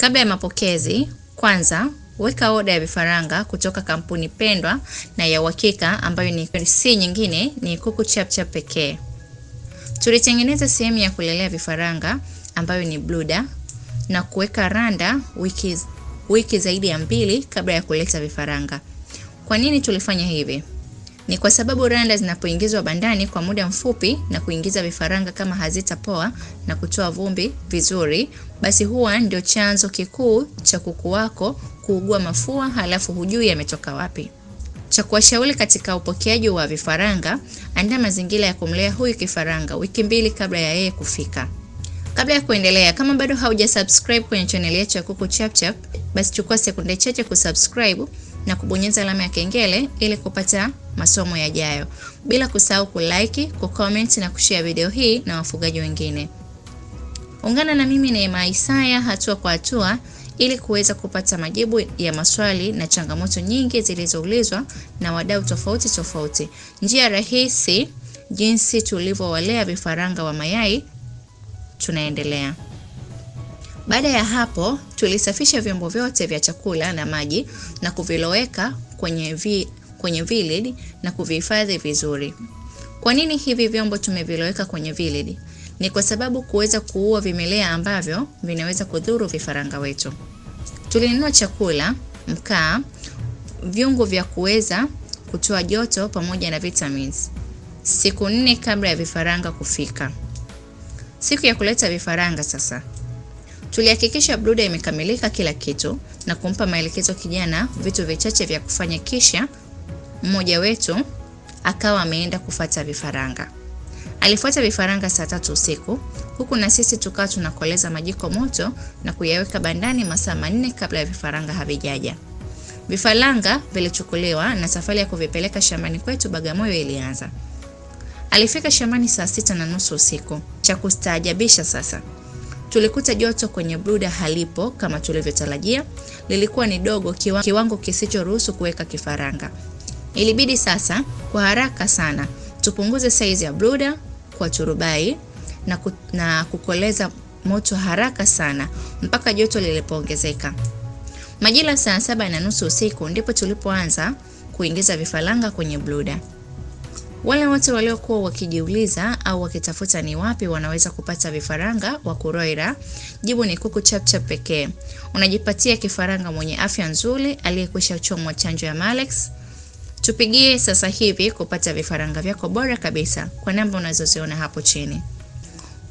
Kabla ya mapokezi, kwanza weka oda ya vifaranga kutoka kampuni pendwa na ya uhakika ambayo si nyingine ni Kuku Chapchap pekee. Tulitengeneza sehemu ya kulelea vifaranga ambayo ni brooder na kuweka randa wiki zaidi ya 2 kabla ya kuleta vifaranga. Kwa nini tulifanya hivi? Ni kwa sababu randa zinapoingizwa bandani kwa muda mfupi na kuingiza vifaranga kama hazitapoa na kutoa vumbi vizuri, basi huwa ndio chanzo kikuu cha kuku wako kuugua mafua halafu hujui yametoka wapi. Cha kuwashauri katika upokeaji wa vifaranga, andaa mazingira ya kumlea huyu kifaranga wiki 2 kabla ya yeye kufika. Kabla ya kuendelea, kama bado haujasubscribe kwenye channel yetu ya Kuku Chapchap, basi chukua sekunde chache kusubscribe na kubonyeza alama ya kengele ili kupata masomo yajayo. Bila kusahau kulike, kucomment na kushare video hii na wafugaji wengine. Ungana na mimi Neema Isaya hatua kwa hatua ili kuweza kupata majibu ya maswali na changamoto nyingi zilizoulizwa na wadau tofauti. Njia rahisi jinsi tulivyowalea vifaranga wa mayai. Tunaendelea. Baada ya hapo, tulisafisha vyombo vyote vya chakula na maji na kuviloweka kwenye vilid na kuvihifadhi vizuri. Kwa nini hivi vyombo tumeviloweka kwenye vilid? Ni kwa sababu kuweza kuua vimelea ambavyo vinaweza kudhuru vifaranga wetu. Tulinunua chakula, mkaa, viungo vya kuweza kutoa joto pamoja na vitamins siku 4 kabla ya vifaranga kufika. Siku ya kuleta vifaranga sasa, tulihakikisha brooder imekamilika kila kitu na kumpa maelekezo kijana vitu vichache vya kufanya, kisha mmoja wetu akawa ameenda kufuata vifaranga. Alifuata vifaranga saa 3 usiku, huku na sisi tukawa tunakoleza majiko moto na kuyaweka bandani masaa 4 kabla ya vifaranga havijaja. Vifaranga vilichukuliwa na safari ya kuvipeleka shambani kwetu Bagamoyo ilianza. Alifika shambani saa 6:30 usiku. Cha kustaajabisha sasa, tulikuta joto kwenye brooder halipo kama tulivyotarajia, lilikuwa ni dogo kiwango kisichoruhusu kuweka kifaranga. Ilibidi sasa kwa haraka sana tupunguze size ya brooder kwa turubai na kukoleza moto haraka sana mpaka joto lilipoongezeka. Majira saa 7:30 usiku ndipo tulipoanza kuingiza vifaranga kwenye brooder. Wale wote waliokuwa wakijiuliza au wakitafuta ni wapi wanaweza kupata vifaranga wa kuroira, jibu ni Kuku Chapchap pekee. Unajipatia kifaranga mwenye afya nzuri aliyekwisha chomwa chanjo ya Malex. Tupigie sasa hivi kupata vifaranga vyako bora kabisa kwa namba unazoziona hapo chini.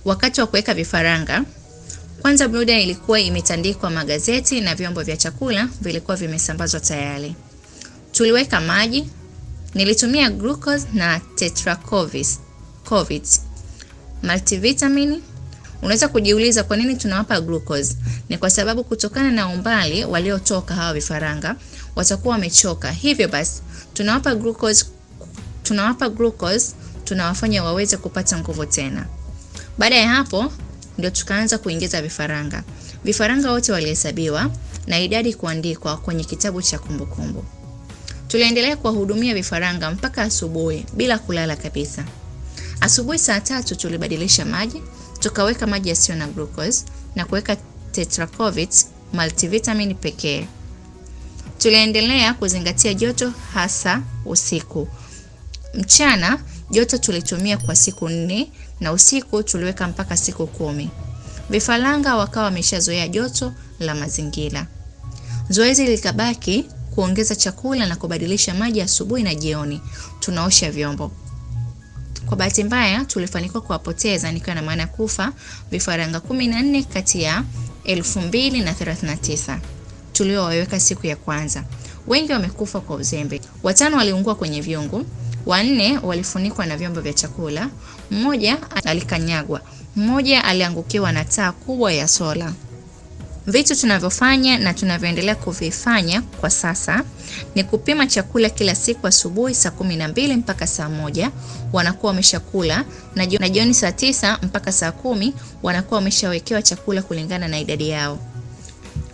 Wakati wa kuweka vifaranga, kwanza brooder ilikuwa imetandikwa magazeti na vyombo vya chakula vilikuwa vimesambazwa tayari. Tuliweka maji. Nilitumia glucose na tetracovid multivitamin. Unaweza kujiuliza kwa nini tunawapa glucose? Ni kwa sababu kutokana na umbali waliotoka hawa vifaranga watakuwa wamechoka. Hivyo basi tunawapa glucose tunawafanya waweze kupata nguvu tena. Baada ya hapo ndio tukaanza kuingiza vifaranga. Vifaranga wote walihesabiwa na idadi kuandikwa kwenye kitabu cha kumbukumbu. Tuliendelea kuwahudumia vifaranga mpaka asubuhi bila kulala kabisa. Asubuhi saa 3 tulibadilisha maji, tukaweka maji yasiyo na glucose na kuweka tetracovid multivitamin pekee. Tuliendelea kuzingatia joto hasa usiku. Mchana joto tulitumia kwa siku 4 na usiku tuliweka mpaka siku 10. Vifaranga wakawa wameshazoea joto la mazingira. Zoezi likabaki kuongeza chakula na kubadilisha maji asubuhi na jioni. Tunaosha vyombo. Kwa bahati mbaya tulifanikiwa kuwapoteza, nikiwa na maana kufa, vifaranga 14 kati ya 2039 tuliowaweka siku ya kwanza. Wengi wamekufa kwa uzembe. 5 waliungua kwenye vyungu, 4 walifunikwa na vyombo vya chakula, 1 alikanyagwa, 1 aliangukiwa na taa kubwa ya sola. Vitu tunavyofanya na tunavyoendelea kuvifanya kwa sasa ni kupima chakula kila siku asubuhi saa 12 mpaka saa 1 wanakuwa wameshakula, na jioni saa 9 mpaka saa 10 wanakuwa wameshawekewa chakula kulingana na idadi yao.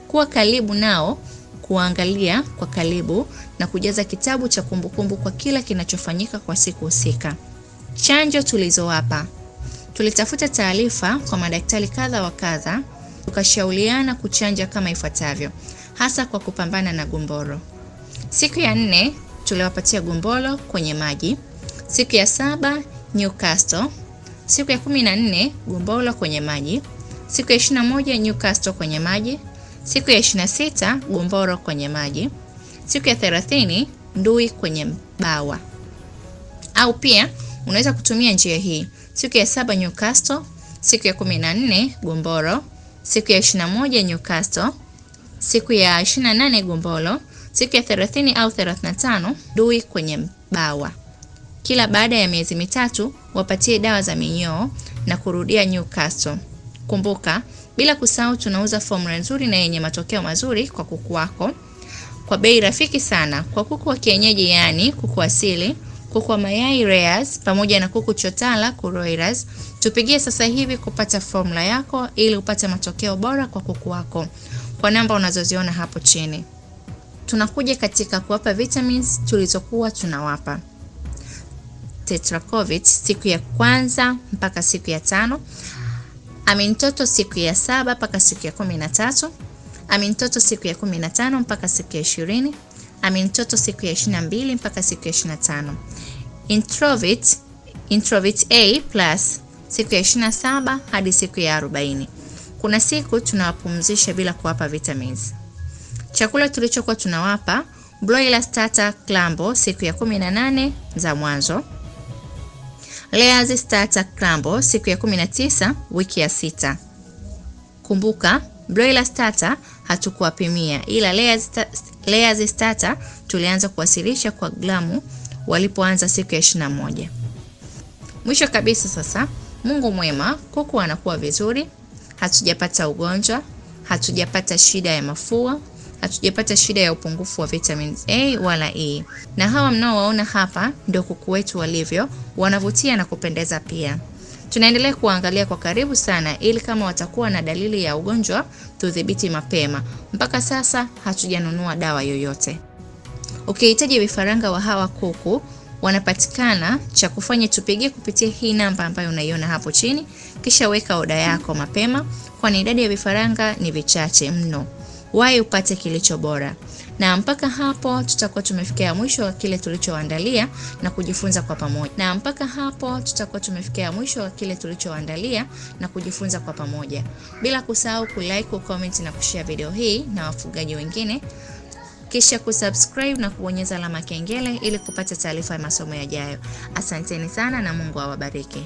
Kuwa karibu nao, kuangalia kwa karibu na kujaza kitabu cha kumbukumbu kwa kila kinachofanyika kwa siku husika. Chanjo tulizowapa. Tulitafuta taarifa kwa madaktari kadha wa kadha tukashauriana kuchanja kama ifuatavyo, hasa kwa kupambana na gumboro. Siku ya 4 tuliwapatia gumboro kwenye maji. Siku ya 7 Newcastle. Siku ya 14 gumboro kwenye maji. Siku ya 21 Newcastle kwenye maji. Siku ya 26 gumboro kwenye maji. Siku ya 30 ndui kwenye bawa. Au pia unaweza kutumia njia hii. Siku ya 7 Newcastle, siku ya 14 gumboro, siku ya 21 Newcastle, siku ya 28 gumboro, siku ya 30 au 35 ndui kwenye bawa. Kila baada ya miezi mitatu wapatie dawa za minyoo na kurudia Newcastle. Kumbuka, bila kusahau tunauza formula nzuri na yenye matokeo mazuri kwa kuku wako kwa bei rafiki sana. Kwa kuku wa kienyeji, yani kuku asili, kuku wa mayai layers pamoja na kuku chotala broilers, tupigie sasa hivi kupata formula yako ili upate matokeo bora kwa kuku wako kwa namba unazoziona hapo chini. Tunakuja katika kuwapa vitamins tulizokuwa tunawapa. Tetracovit siku ya 1 mpaka siku ya 5, Amintoto siku ya 7 mpaka siku ya 13, Amintoto siku ya 15 mpaka siku ya 20, Amintoto siku ya 22 mpaka siku ya 25. Introvit A plus siku ya 27 hadi siku ya 40. Kuna siku tunawapumzisha bila kuwapa vitamins. Chakula tulichokuwa tunawapa: broiler starter clambo siku ya 18 za mwanzo, layers starter clambo siku ya 19 wiki ya 6. Kumbuka, broiler starter hatukuwapimia, ila layers starter tulianza kuwasilisha kwa gramu walipoanza siku ya 21. Mwisho kabisa sasa, Mungu mwema, kuku anakuwa vizuri, hatujapata ugonjwa, hatujapata shida ya mafua, hatujapata shida ya upungufu wa vitamins A wala E. Na hawa mnaowaona hapa ndio kuku wetu walivyo, wanavutia na kupendeza pia. Tunaendelea kuangalia kwa karibu sana ili kama watakuwa na dalili ya ugonjwa tudhibiti mapema. Mpaka sasa hatujanunua dawa yoyote. Ukihitaji vifaranga wa hawa kuku wanapatikana, cha kufanya tupigie kupitia hii namba ambayo unaiona hapo chini, kisha weka oda yako mapema kwani idadi ya vifaranga ni vichache mno. Wahi upate kilicho bora. Na mpaka hapo tutakuwa tumefikia mwisho wa kile tulichoandalia na kujifunza kwa pamoja. Bila kusahau kulike, kucomment na kushare video hii na wafugaji wengine. Kisha kusubscribe na kubonyeza alama kengele ili kupata taarifa ya masomo yajayo. Asanteni sana na Mungu awabariki.